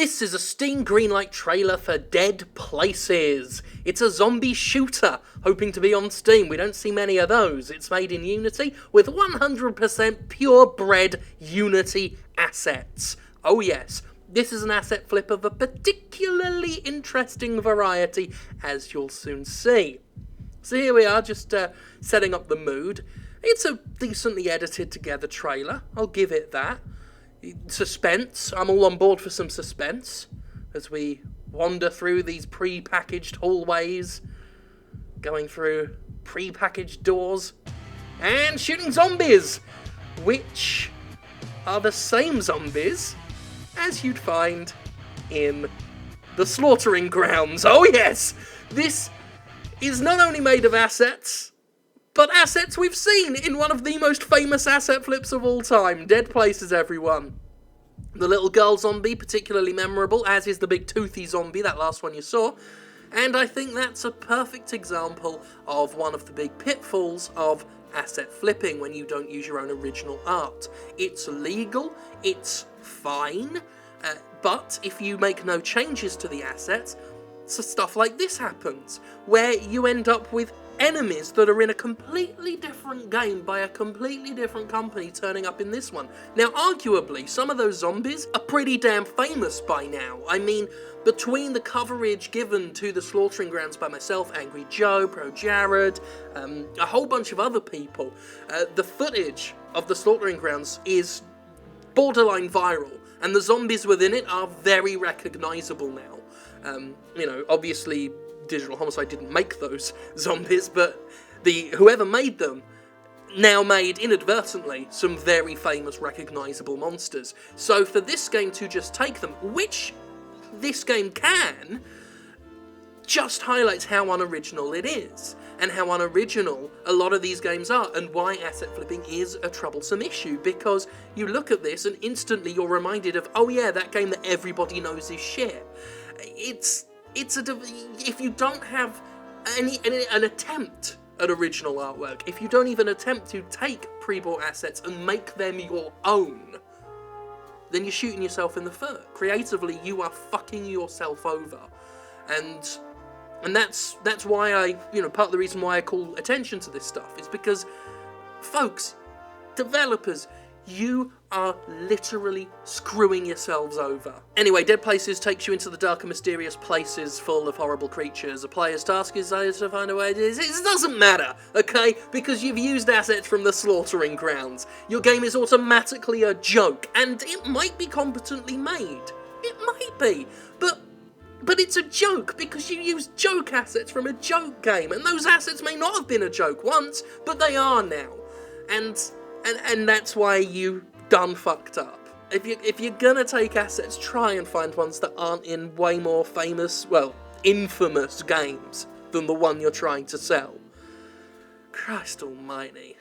This is a Steam Greenlight trailer for Dead Places. It's a zombie shooter, hoping to be on Steam. We don't see many of those. It's made in Unity with 100% purebred Unity assets. Oh yes, this is an asset flip of a particularly interesting variety, as you'll soon see. So here we are, just setting up the mood. It's a decently edited together trailer, I'll give it that. Suspense, I'm all on board for some suspense, as we wander through these pre-packaged hallways, going through pre-packaged doors, and shooting zombies, which are the same zombies as you'd find in the slaughtering grounds. Oh yes, this is not only made of assets, but assets we've seen in one of the most famous asset flips of all time. Dead Places, everyone. The little girl zombie, particularly memorable, as is the big toothy zombie, that last one you saw. And I think that's a perfect example of one of the big pitfalls of asset flipping when you don't use your own original art. It's legal, it's fine, but if you make no changes to the assets, so stuff like this happens, where you end up with enemies that are in a completely different game by a completely different company turning up in this one. Now, arguably, some of those zombies are pretty damn famous by now. I mean, between the coverage given to the slaughtering grounds by myself, Angry Joe, Pro Jared, a whole bunch of other people, the footage of the slaughtering grounds is borderline viral, and the zombies within it are very recognisable now. Obviously, Digital Homicide didn't make those zombies, but whoever made them now made, inadvertently, some very famous, recognisable monsters. So for this game to just take them, which this game can, just highlights how unoriginal it is, and how unoriginal a lot of these games are, and why asset flipping is a troublesome issue, because you look at this and instantly you're reminded of, oh yeah, that game that everybody knows is shit. If you don't have an attempt at original artwork, if you don't even attempt to take pre-bought assets and make them your own, then you're shooting yourself in the foot. Creatively, you are fucking yourself over. And that's why part of the reason why I call attention to this stuff is because, folks, developers, you are literally screwing yourselves over. Anyway, Dead Places takes you into the dark and mysterious places full of horrible creatures. A player's task is to find a way to... It doesn't matter, okay? Because you've used assets from the slaughtering grounds. Your game is automatically a joke, and it might be competently made. It might be, but it's a joke because you used joke assets from a joke game, and those assets may not have been a joke once, but they are now. And that's why you done fucked up. If you're gonna take assets, try and find ones that aren't in way more famous, well, infamous games than the one you're trying to sell. Christ almighty.